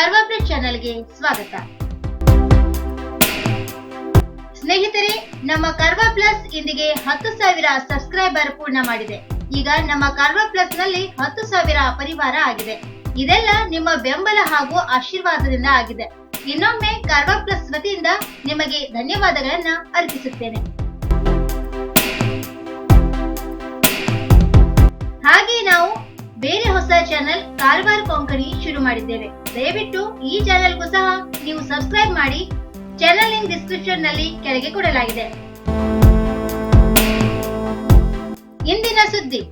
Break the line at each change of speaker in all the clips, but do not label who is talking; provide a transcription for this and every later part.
Karwa plus ಚಾನೆಲ್ಗೆ ಸ್ವಾಗತ. ಸ್ನೇಹಿತರೆ, ನಮ್ಮ ಕಾರ್ವಾ ಪ್ಲಸ್ ಇಂದಿಗೆ 10,000 ಸಬ್ಸ್ಕ್ರೈಬರ್ ಪೂರ್ಣ ಮಾಡಿದೆ. ಈಗ ನಮ್ಮ ಕಾರ್ವಾ ಪ್ಲಸ್ ನಲ್ಲಿ 10,000 ಪರಿವಾರ ಆಗಿದೆ. ಇದೆಲ್ಲ ನಿಮ್ಮ ಬೆಂಬಲ ಹಾಗೂ ಆಶೀರ್ವಾದದಿಂದ ಆಗಿದೆ. ಇನ್ನೊಮ್ಮೆ ಕಾರ್ವಾ ಪ್ಲಸ್ ವತಿಯಿಂದ ನಿಮಗೆ ಧನ್ಯವಾದಗಳನ್ನ ಅರ್ಪಿಸುತ್ತೇನೆ. ಹಾಗೆ ನಾವು ಬೇರೆ ಹೊಸ ಚಾನೆಲ್ ಕಾರವಾರ ಕೊಂಕಣಿ ಶುರು ಮಾಡಿದ್ದೇವೆ. ದಯವಿಟ್ಟು ಈ ಚಾನೆಲ್ಗೂ ಸಹ ನೀವು ಸಬ್ಸ್ಕ್ರೈಬ್ ಮಾಡಿ. ಚಾನೆಲ್ ಲಿಂಕ್ ಡಿಸ್ಕ್ರಿಪ್ಷನ್ ನಲ್ಲಿ ಕೆಳಗೆ ಕೊಡಲಾಗಿದೆ. ಇಂದಿನ ಸುದ್ದಿ: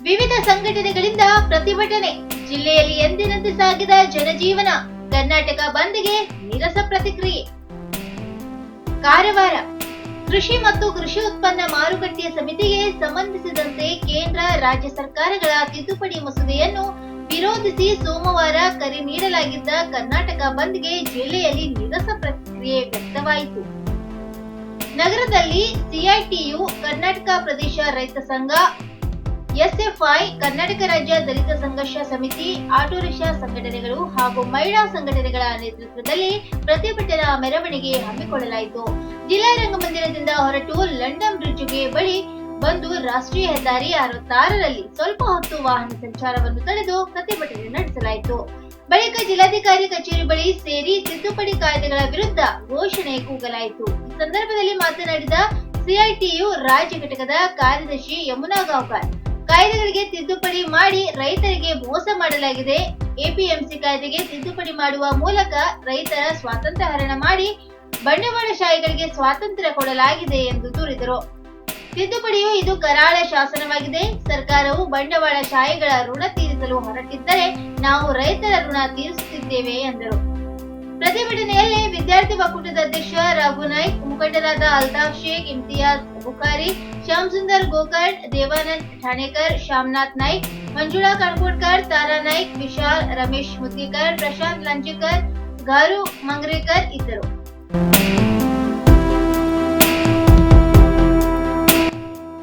ವಿವಿಧ ಸಂಘಟನೆಗಳಿಂದ ಪ್ರತಿಭಟನೆ. ಜಿಲ್ಲೆಯಲ್ಲಿ ಎಂದಿನಂತೆ ಸಾಗಿದ ಜನಜೀವನ. ಕರ್ನಾಟಕ ಬಂದ್ಗೆ ನೀರಸ ಪ್ರತಿಕ್ರಿಯೆ. ಕಾರವಾರ: ಕೃಷಿ ಮತ್ತು ಕೃಷಿ ಉತ್ಪನ್ನ ಮಾರುಕಟ್ಟೆ ಸಮಿತಿಗೆ ಸಂಬಂಧಿಸಿದಂತೆ ಕೇಂದ್ರ ರಾಜ್ಯ ಸರ್ಕಾರಗಳ ತಿದ್ದುಪಡಿ ಮಸೂದೆಯನ್ನು ವಿರೋಧಿಸಿ ಸೋಮವಾರ ಕರೆ ನೀಡಲಾಗಿದ್ದ ಕರ್ನಾಟಕ ಬಂದ್ಗೆ ಜಿಲ್ಲೆಯಲ್ಲಿ ನೀರಸ ಪ್ರತಿಕ್ರಿಯೆ ವ್ಯಕ್ತವಾಯಿತು. ನಗರದಲ್ಲಿ ಸಿಐಟಿಯು, ಕರ್ನಾಟಕ ಪ್ರದೇಶ ರೈತ ಸಂಘ, ಎಸ್ಎಫ್ಐ, ಕರ್ನಾಟಕ ರಾಜ್ಯ ದಲಿತ ಸಂಘರ್ಷ ಸಮಿತಿ, ಆಟೋ ರಿಕ್ಷಾ ಸಂಘಟನೆಗಳು ಹಾಗೂ ಮಹಿಳಾ ಸಂಘಟನೆಗಳ ನೇತೃತ್ವದಲ್ಲಿ ಪ್ರತಿಭಟನಾ ಮೆರವಣಿಗೆ ಹಮ್ಮಿಕೊಳ್ಳಲಾಯಿತು. ಜಿಲ್ಲಾ ರಂಗಮಂದಿರದಿಂದ ಹೊರಟು ಲಂಡನ್ ಬ್ರಿಡ್ಜ್ಗೆ ಬಳಿ ಬಂದು ರಾಷ್ಟ್ರೀಯ ಹೆದ್ದಾರಿ 66ರಲ್ಲಿ ಸ್ವಲ್ಪ ಹೊತ್ತು ವಾಹನ ಸಂಚಾರವನ್ನು ತಡೆದು ಪ್ರತಿಭಟನೆ ನಡೆಸಲಾಯಿತು. ಬಳಿಕ ಜಿಲ್ಲಾಧಿಕಾರಿ ಕಚೇರಿ ಬಳಿ ಸೇರಿ ತಿದ್ದುಪಡಿ ಕಾಯ್ದೆಗಳ ವಿರುದ್ಧ ಘೋಷಣೆ ಕೂಗಲಾಯಿತು. ಈ ಸಂದರ್ಭದಲ್ಲಿ ಮಾತನಾಡಿದ ಸಿಐಟಿಯು ರಾಜ್ಯ ಘಟಕದ ಕಾರ್ಯದರ್ಶಿ ಯಮುನಾ ಗಾಂವ್ಕರ್, ಕಾಯ್ದೆಗಳಿಗೆ ತಿದ್ದುಪಡಿ ಮಾಡಿ ರೈತರಿಗೆ ಮೋಸ ಮಾಡಲಾಗಿದೆ. ಎಪಿಎಂಸಿ ಕಾಯ್ದೆಗೆ ತಿದ್ದುಪಡಿ ಮಾಡುವ ಮೂಲಕ ರೈತರ ಸ್ವಾತಂತ್ರ್ಯ ಹರಣ ಮಾಡಿ ಬಂಡವಾಳಶಾಹಿಗಳಿಗೆ ಸ್ವಾತಂತ್ರ್ಯ ಕೊಡಲಾಗಿದೆ ಎಂದು ದೂರಿದರು. ತಿದ್ದುಪಡಿಯು ಇದು ಕರಾಳ ಶಾಸನವಾಗಿದೆ. ಸರ್ಕಾರವು ಬಂಡವಾಳಶಾಹಿಗಳ ಋಣ ತೀರಿಸಲು ಹೊರಟಿದ್ದರೆ ನಾವು ರೈತರ ಋಣ ತೀರಿಸುತ್ತಿದ್ದೇವೆ ಎಂದರು. ಪ್ರತಿಭಟನೆಯಲ್ಲಿ ವಿದ್ಯಾರ್ಥಿ ಒಕ್ಕೂಟದ ಅಧ್ಯಕ್ಷ ರಘು ನಾಯ್ಕ್, ಮುಖಂಡರಾದ ಅಲ್ತಾಫ್ ಶೇಖ್, ಇಮ್ತಿಯಾಜ್ ಬುಖಾರಿ, ಶ್ಯಾಮ್ ಸುಂದರ್ ಗೋಕರ್ಣ್, ದೇವಾನಂದ್ ಠಾಣೇಕರ್, ಶ್ಯಾಮನಾಥ್ ನಾಯ್ಕ್, ಮಂಜುಳಾ ಕಣ್ಕೋಡ್ಕರ್, ತಾರಾ ನಾಯ್ಕ್, ವಿಶಾಲ್, ರಮೇಶ್ ಮುದ್ಗೇಕರ್, ಪ್ರಶಾಂತ್ ಲಂಜೇಕರ್, ಗಾರು ಮಂಗ್ರೇಕರ್ ಇದ್ದರು.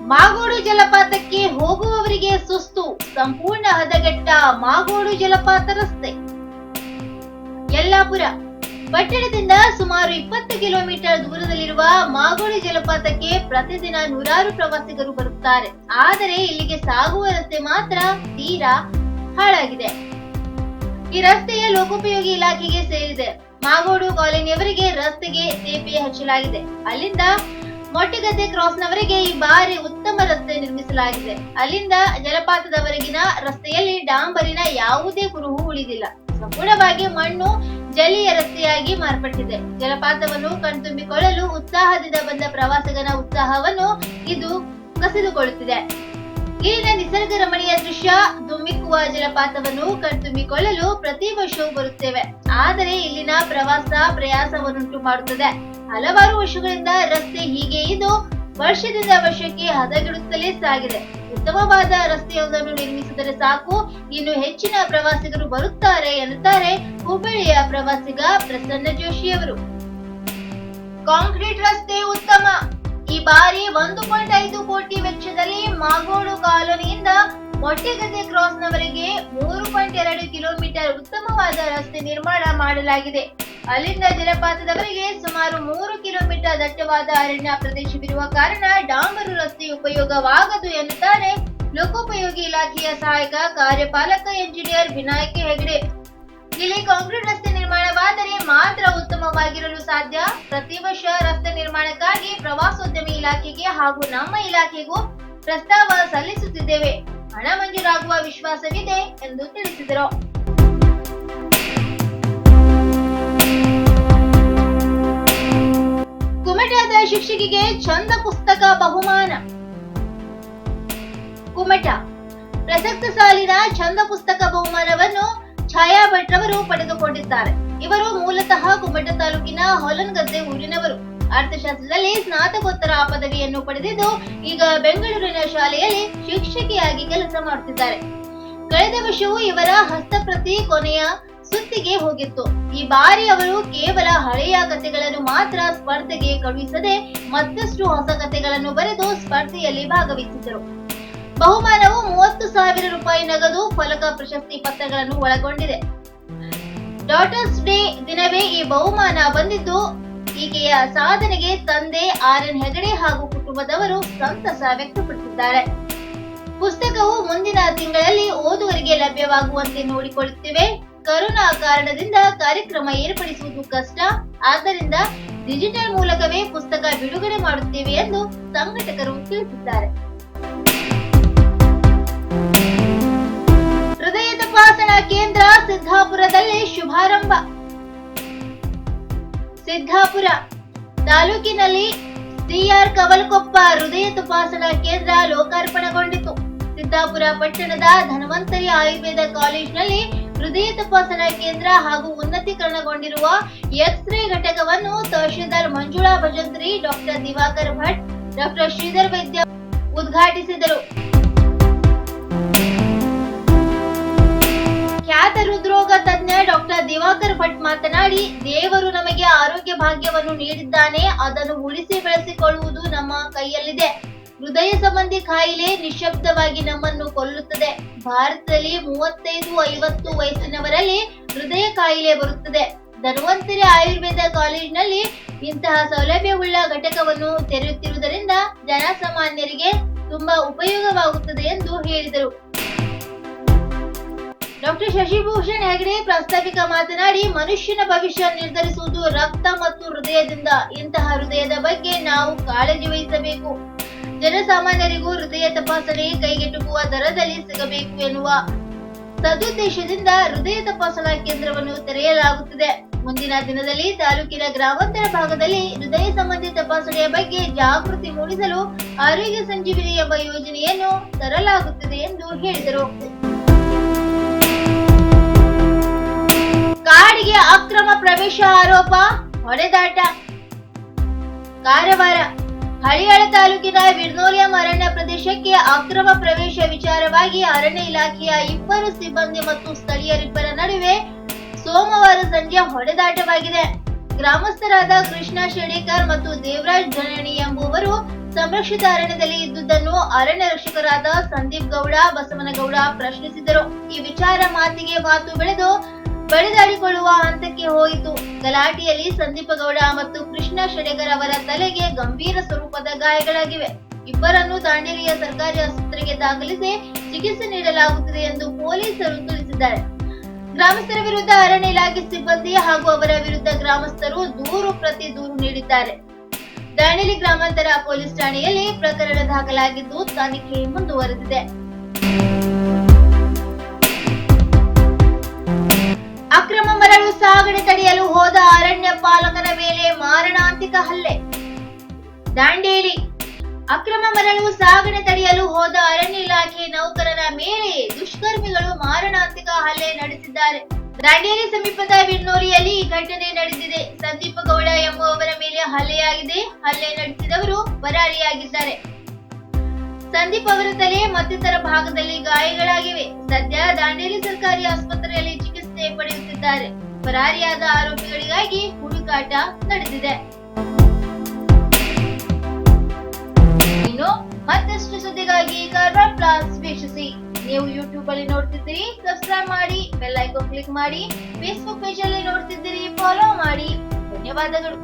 ಮಾಗೋಡು ಜಲಪಾತಕ್ಕೆ ಹೋಗುವವರಿಗೆ ಸುಸ್ತು. ಸಂಪೂರ್ಣ ಹದಗೆಟ್ಟ ಮಾಗೋಡು ಜಲಪಾತ ರಸ್ತೆ. ಯಲ್ಲಾಪುರ: ಪಟ್ಟಣದಿಂದ ಸುಮಾರು 20 ಕಿಲೋಮೀಟರ್ ದೂರದಲ್ಲಿರುವ ಮಾಗೋಡು ಜಲಪಾತಕ್ಕೆ ಪ್ರತಿದಿನ ನೂರಾರು ಪ್ರವಾಸಿಗರು ಬರುತ್ತಾರೆ. ಆದರೆ ಇಲ್ಲಿಗೆ ಸಾಗುವ ರಸ್ತೆ ಮಾತ್ರ ತೀರಾ ಹಾಳಾಗಿದೆ. ಈ ರಸ್ತೆಯ ಲೋಕೋಪಯೋಗಿ ಇಲಾಖೆಗೆ ಸೇರಿದೆ. ಮಾಗೋಡು ಕಾಲೋನಿಯವರಿಗೆ ರಸ್ತೆಗೆ ಸೇಪೆ ಹಚ್ಚಲಾಗಿದೆ. ಅಲ್ಲಿಂದ ಮೊಟ್ಟೆಗದ್ದೆ ಕ್ರಾಸ್ನವರೆಗೆ ಈ ಬಾರಿ ಉತ್ತಮ ರಸ್ತೆ ನಿರ್ಮಿಸಲಾಗಿದೆ. ಅಲ್ಲಿಂದ ಜಲಪಾತದವರೆಗಿನ ರಸ್ತೆಯಲ್ಲಿ ಡಾಂಬರಿನ ಯಾವುದೇ ಕುರುಹು ಉಳಿದಿಲ್ಲ. ಸಂಪೂರ್ಣವಾಗಿ ಮಣ್ಣು ಜಲೀಯ ರಸ್ತೆಯಾಗಿ ಮಾರ್ಪಟ್ಟಿದೆ. ಜಲಪಾತವನ್ನು ಕಣ್ತುಂಬಿಕೊಳ್ಳಲು ಉತ್ಸಾಹದಿಂದ ಬಂದ ಪ್ರವಾಸಿಗನ ಉತ್ಸಾಹವನ್ನು ಇದು ಕಸಿದುಕೊಳ್ಳುತ್ತಿದೆ. ಇಲ್ಲಿನ ನಿಸರ್ಗ ರಮಣೀಯ ದೃಶ್ಯ ಧುಮ್ಮಿಕ್ಕುವ ಜಲಪಾತವನ್ನು ಕಣ್ತುಂಬಿಕೊಳ್ಳಲು ಪ್ರತಿ ವರ್ಷವೂ ಬರುತ್ತೇವೆ. ಆದರೆ ಇಲ್ಲಿನ ಪ್ರವಾಸ ಪ್ರಯಾಸವನ್ನುಂಟು ಮಾಡುತ್ತದೆ. ಹಲವಾರು ವರ್ಷಗಳಿಂದ ರಸ್ತೆ ಹೀಗೆ ಇದ್ದು ವರ್ಷದಿಂದ ವರ್ಷಕ್ಕೆ ಹದಗೆಡುತ್ತಲೇ ಸಾಗಿದೆ. ಉತ್ತಮವಾದ ರಸ್ತೆಯೊಂದನ್ನು ನಿರ್ಮಿಸಿದರೆ ಸಾಕು, ಇನ್ನು ಹೆಚ್ಚಿನ ಪ್ರವಾಸಿಗರು ಬರುತ್ತಾರೆ ಎನ್ನುತ್ತಾರೆ ಹುಬ್ಬಳ್ಳಿಯ ಪ್ರವಾಸಿಗ ಪ್ರಸನ್ನ ಜೋಶಿಯವರು. ಕಾಂಕ್ರೀಟ್ ರಸ್ತೆ ಉತ್ತಮ. ಈ ಬಾರಿ 1.5 ಕೋಟಿ ವೆಚ್ಚದಲ್ಲಿ ಮಾಗೋಡು ಕಾಲೋನಿಯಿಂದ ಮೊಟ್ಟೆಗದ್ದೆ ಕ್ರಾಸ್ನವರೆಗೆ 3.2 ಕಿಲೋಮೀಟರ್ ಉತ್ತಮವಾದ ರಸ್ತೆ ನಿರ್ಮಾಣ ಮಾಡಲಾಗಿದೆ. ಅಲ್ಲಿಂದ ಜಲಪಾತದವರೆಗೆ ಸುಮಾರು 3 ಕಿಲೋಮೀಟರ್ ದಟ್ಟವಾದ ಅರಣ್ಯ ಪ್ರದೇಶವಿರುವ ಕಾರಣ ಡಾಂಬರು ರಸ್ತೆ ಉಪಯೋಗವಾಗದು ಎನ್ನುತ್ತಾರೆ ಲೋಕೋಪಯೋಗಿ ಇಲಾಖೆಯ ಸಹಾಯಕ ಕಾರ್ಯಪಾಲಕ ಎಂಜಿನಿಯರ್ ವಿನಾಯಕ ಹೆಗಡೆ. ಇಲ್ಲಿ ಕಾಂಕ್ರೀಟ್ ರಸ್ತೆ ನಿರ್ಮಾಣವಾದರೆ ಮಾತ್ರ ಉತ್ತಮವಾಗಿರಲು ಸಾಧ್ಯ. ಪ್ರತಿ ವರ್ಷ ರಸ್ತೆ ನಿರ್ಮಾಣಕ್ಕಾಗಿ ಪ್ರವಾಸೋದ್ಯಮ ಇಲಾಖೆಗೆ ಹಾಗೂ ನಮ್ಮ ಇಲಾಖೆಗೂ ಪ್ರಸ್ತಾವ ಸಲ್ಲಿಸುತ್ತಿದ್ದೇವೆ. ಹಣ ಮಂಜೂರಾಗುವ ವಿಶ್ವಾಸವಿದೆ ಎಂದು ತಿಳಿಸಿದರು. ಕುಮಟಾದ ಶಿಕ್ಷಕಿಗೆ ಛಂದ ಪುಸ್ತಕ ಬಹುಮಾನ. ಕುಮಟಾ: ಪ್ರಸಕ್ತ ಸಾಲಿನ ಛಂದ ಪುಸ್ತಕ ಬಹುಮಾನವನ್ನು ಛಾಯಾ ಭಟ್ ರವರು ಪಡೆದುಕೊಂಡಿದ್ದಾರೆ. ಇವರು ಮೂಲತಃ ಕುಮಟಾ ತಾಲೂಕಿನ ಹೊಲನಗದ್ದೆ ಊರಿನವರು. ಅರ್ಥಶಾಸ್ತ್ರದಲ್ಲಿ ಸ್ನಾತಕೋತ್ತರ ಪದವಿಯನ್ನು ಪಡೆದಿದ್ದು ಈಗ ಬೆಂಗಳೂರಿನ ಶಾಲೆಯಲ್ಲಿ ಶಿಕ್ಷಕಿಯಾಗಿ ಕೆಲಸ ಮಾಡುತ್ತಿದ್ದಾರೆ. ಕಳೆದ ವರ್ಷವೂ ಇವರ ಹಸ್ತಪ್ರತಿ ಕೊನೆಯ ಸುತ್ತಿಗೆ ಹೋಗಿತ್ತು. ಈ ಬಾರಿ ಅವರು ಕೇವಲ ಹಳೆಯ ಕಥೆಗಳನ್ನು ಮಾತ್ರ ಸ್ಪರ್ಧೆಗೆ ಕಳುಹಿಸದೆ ಮತ್ತಷ್ಟು ಹೊಸ ಕಥೆಗಳನ್ನು ಬರೆದು ಸ್ಪರ್ಧೆಯಲ್ಲಿ ಭಾಗವಹಿಸಿದ್ದರು. ಬಹುಮಾನವು 30,000 ರೂಪಾಯಿ ನಗದು, ಫಲಕ, ಪ್ರಶಸ್ತಿ ಪತ್ರಗಳನ್ನು ಒಳಗೊಂಡಿದೆ. ಡಾಟರ್ಸ್ ಡೇ ದಿನವೇ ಈ ಬಹುಮಾನ ಬಂದಿದ್ದು, ಈಕೆಯ ಸಾಧನೆಗೆ ತಂದೆ RN ಹೆಗಡೆ ಹಾಗೂ ಕುಟುಂಬದವರು ಸಂತಸ ವ್ಯಕ್ತಪಡಿಸಿದ್ದಾರೆ. ಪುಸ್ತಕವು ಮುಂದಿನ ತಿಂಗಳಲ್ಲಿ ಓದುಗರಿಗೆ ಲಭ್ಯವಾಗುವಂತೆ ನೋಡಿಕೊಳ್ಳುತ್ತಿವೆ. ಕರೋನಾ ಕಾರಣದಿಂದ ಕಾರ್ಯಕ್ರಮ ಏರ್ಪಡಿಸುವುದು ಕಷ್ಟ, ಆದ್ದರಿಂದ ಡಿಜಿಟಲ್ ಮೂಲಕವೇ ಪುಸ್ತಕ ಬಿಡುಗಡೆ ಮಾಡುತ್ತೇವೆ ಎಂದು ಸಂಘಟಕರು ತಿಳಿಸಿದ್ದಾರೆ. ಹೃದಯ ತಪಾಸಣಾ ಕೇಂದ್ರ ಸಿದ್ದಾಪುರದಲ್ಲಿ ಶುಭಾರಂಭ. ಸಿದ್ದಾಪುರ ತಾಲೂಕಿನಲ್ಲಿ CR ಕವಲ್ಕೊಪ್ಪ ಹೃದಯ ತಪಾಸಣಾ ಕೇಂದ್ರ ಲೋಕಾರ್ಪಣೆಗೊಂಡಿತು. ಸಿದ್ದಾಪುರ ಪಟ್ಟಣದ ಧನ್ವಂತರಿ ಆಯುರ್ವೇದ ಕಾಲೇಜಿನಲ್ಲಿ ಹೃದಯ ತಪಾಸಣಾ ಕೇಂದ್ರ ಹಾಗೂ ಉನ್ನತೀಕರಣಗೊಂಡಿರುವ ಎಕ್ಸ್ರೇ ಘಟಕವನ್ನು ತಹಶೀಲ್ದಾರ್ ಮಂಜುಳಾ ಭಜಂತ್ರಿ, ಡಾಕ್ಟರ್ ದಿವಾಕರ್ ಭಟ್, ಡಾಕ್ಟರ್ ಶ್ರೀಧರ್ ವೈದ್ಯ ಉದ್ಘಾಟಿಸಿದರು. ಖ್ಯಾತ ಹೃದ್ರೋಗ ತಜ್ಞ ಡಾಕ್ಟರ್ ದಿವಾಕರ್ ಭಟ್ ಮಾತನಾಡಿ, ದೇವರು ನಮಗೆ ಆರೋಗ್ಯ ಭಾಗ್ಯವನ್ನು ನೀಡಿದ್ದಾನೆ, ಅದನ್ನು ಉಳಿಸಿ ಬೆಳೆಸಿಕೊಳ್ಳುವುದು ನಮ್ಮ ಕೈಯಲ್ಲಿದೆ. ಹೃದಯ ಸಂಬಂಧಿ ಕಾಯಿಲೆ ನಿಶ್ಶಬ್ದವಾಗಿ ನಮ್ಮನ್ನು ಕೊಲ್ಲುತ್ತದೆ. ಭಾರತದಲ್ಲಿ 35-50 ವಯಸ್ಸಿನವರಲ್ಲಿ ಹೃದಯ ಕಾಯಿಲೆ ಬರುತ್ತದೆ. ಧನ್ವಂತರಿ ಆಯುರ್ವೇದ ಕಾಲೇಜಿನಲ್ಲಿ ಇಂತಹ ಸೌಲಭ್ಯವುಳ್ಳ ಘಟಕವನ್ನು ತೆರೆಯುತ್ತಿರುವುದರಿಂದ ಜನಸಾಮಾನ್ಯರಿಗೆ ತುಂಬಾ ಉಪಯೋಗವಾಗುತ್ತದೆ ಎಂದು ಹೇಳಿದರು. ಡಾಕ್ಟರ್ ಶಶಿಭೂಷಣ್ ಹೆಗಡೆ ಪ್ರಾಸ್ತಾವಿಕ ಮಾತನಾಡಿ, ಮನುಷ್ಯನ ಭವಿಷ್ಯ ನಿರ್ಧರಿಸುವುದು ರಕ್ತ ಮತ್ತು ಹೃದಯದಿಂದ. ಇಂತಹ ಹೃದಯದ ಬಗ್ಗೆ ನಾವು ಕಾಳಜಿ ವಹಿಸಬೇಕು. ಜನಸಾಮಾನ್ಯರಿಗೂ ಹೃದಯ ತಪಾಸಣೆ ಕೈಗೆಟುಕುವ ದರದಲ್ಲಿ ಸಿಗಬೇಕು ಎನ್ನುವ ಸದುದ್ದೇಶದಿಂದ ಹೃದಯ ತಪಾಸಣಾ ಕೇಂದ್ರವನ್ನು ತೆರೆಯಲಾಗುತ್ತಿದೆ. ಮುಂದಿನ ದಿನದಲ್ಲಿ ತಾಲೂಕಿನ ಗ್ರಾಮಾಂತರ ಭಾಗದಲ್ಲಿ ಹೃದಯ ಸಂಬಂಧಿ ತಪಾಸಣೆಯ ಬಗ್ಗೆ ಜಾಗೃತಿ ಮೂಡಿಸಲು ಆರೋಗ್ಯ ಸಂಜೀವಿನಿ ಎಂಬ ಯೋಜನೆಯನ್ನು ತರಲಾಗುತ್ತಿದೆ ಎಂದು ಹೇಳಿದರು. ಕಾಡಿಗೆ ಅಕ್ರಮ ಪ್ರವೇಶ ಆರೋಪ, ಹೊಡೆದಾಟ. ಕಾರವಾರ ಹಳಿಯಾಳ ತಾಲೂಕಿನ ವಿರ್ನೋಲಿಯಂ ಅರಣ್ಯ ಪ್ರದೇಶಕ್ಕೆ ಅಕ್ರಮ ಪ್ರವೇಶ ವಿಚಾರವಾಗಿ ಅರಣ್ಯ ಇಲಾಖೆಯ 2 ಸಿಬ್ಬಂದಿ ಮತ್ತು ಸ್ಥಳೀಯರಿಬ್ಬರ ನಡುವೆ ಸೋಮವಾರ ಸಂಜೆ ಹೊಡೆದಾಟವಾಗಿದೆ. ಗ್ರಾಮಸ್ಥರಾದ ಕೃಷ್ಣ ಶೆಡೇಕರ್ ಮತ್ತು ದೇವರಾಜ್ ಧರಣಿ ಎಂಬುವರು ಸಂರಕ್ಷಿತ ಅರಣ್ಯದಲ್ಲಿ ಇದ್ದುದನ್ನು ಅರಣ್ಯ ರಕ್ಷಕರಾದ ಸಂದೀಪ್ ಗೌಡ, ಬಸವನಗೌಡ ಪ್ರಶ್ನಿಸಿದರು. ಈ ವಿಚಾರ ಮಾತಿಗೆ ಮಾತು ಬೆಳೆದು ಬಡಿದಾಡಿಕೊಳ್ಳುವ ಹಂತಕ್ಕೆ ಹೋಯಿತು. ಗಲಾಟೆಯಲ್ಲಿ ಸಂದೀಪ ಗೌಡ ಮತ್ತು ಕೃಷ್ಣ ಶೆಡೇಕರ್ ಅವರ ತಲೆಗೆ ಗಂಭೀರ ಸ್ವರೂಪದ ಗಾಯಗಳಾಗಿವೆ. ಇಬ್ಬರನ್ನು ದಾಂಡೇಲಿಯ ಸರ್ಕಾರಿ ಆಸ್ಪತ್ರೆಗೆ ದಾಖಲಿಸಿ ಚಿಕಿತ್ಸೆ ನೀಡಲಾಗುತ್ತಿದೆ ಎಂದು ಪೊಲೀಸರು ತಿಳಿಸಿದ್ದಾರೆ. ಗ್ರಾಮಸ್ಥರ ವಿರುದ್ಧ ಅರಣ್ಯ ಇಲಾಖೆ ಸಿಬ್ಬಂದಿ ಹಾಗೂ ಅವರ ವಿರುದ್ಧ ಗ್ರಾಮಸ್ಥರು ಪ್ರತಿ ದೂರು ನೀಡಿದ್ದಾರೆ. ದಾಂಡೇಲಿ ಗ್ರಾಮಾಂತರ ಪೊಲೀಸ್ ಠಾಣೆಯಲ್ಲಿ ಪ್ರಕರಣ ದಾಖಲಾಗಿದ್ದು ತನಿಖೆ ಮುಂದುವರೆದಿದೆ. ಅಕ್ರಮ ಮರಳು ಸಾಗಣೆ ತಡೆಯಲು ಹೋದ ಅರಣ್ಯ ಪಾಲಕನ ಮೇಲೆ ಮಾರಣಾಂತಿಕ ಹಲ್ಲೆ. ದಾಂಡೇಲಿ ಅಕ್ರಮ ಮರಳು ಸಾಗಣೆ ತಡೆಯಲು ಹೋದ ಅರಣ್ಯ ಇಲಾಖೆ ನೌಕರನ ಮೇಲೆ ದುಷ್ಕರ್ಮಿಗಳು ಮಾರಣಾಂತಿಕ ಹಲ್ಲೆ ನಡೆಸಿದ್ದಾರೆ. ದಾಂಡೇಲಿ ಸಮೀಪದ ವಿರ್ನೋಲಿಯಲ್ಲಿ ಈ ಘಟನೆ ನಡೆದಿದೆ. ಸಂದೀಪ ಗೌಡ ಎಂಬುವವರ ಮೇಲೆ ಹಲ್ಲೆಯಾಗಿದೆ. ಹಲ್ಲೆ ನಡೆಸಿದವರು ಪರಾರಿಯಾಗಿದ್ದಾರೆ. ಸಂದೀಪ್ ಅವರ ತಲೆ ಮತ್ತಿತರ ಭಾಗದಲ್ಲಿ ಗಾಯಗಳಾಗಿವೆ. ಸದ್ಯ ದಾಂಡೇಲಿ ಸರ್ಕಾರಿ ಆಸ್ಪತ್ರೆಯಲ್ಲಿ ಚಿಕಿತ್ಸೆ ಪಡೆಯುತ್ತಿದ್ದಾರೆ. ಪರಾರಿಯಾದ ಆರೋಪಿಗಳಿಗಾಗಿ ಹುಡುಕಾಟ ನಡೆದಿದೆ. ಇನ್ನು ಮತ್ತಷ್ಟು ಸುದ್ದಿಗಾಗಿ ಕಾರ್ವಾರ್ ಪ್ಲಸ್ ವೀಕ್ಷಿಸಿ. ನೀವು ಯೂಟ್ಯೂಬ್ ಅಲ್ಲಿ ನೋಡ್ತಿದ್ದೀರಿ, ಸಬ್ಸ್ಕ್ರೈಬ್ ಮಾಡಿ, ಬೆಲ್ ಐಕಾನ್ ಕ್ಲಿಕ್ ಮಾಡಿ. ಫೇಸ್ಬುಕ್ ಪೇಜ್ ಅಲ್ಲಿ ನೋಡ್ತಿದ್ದೀರಿ, ಫಾಲೋ ಮಾಡಿ. ಧನ್ಯವಾದಗಳು.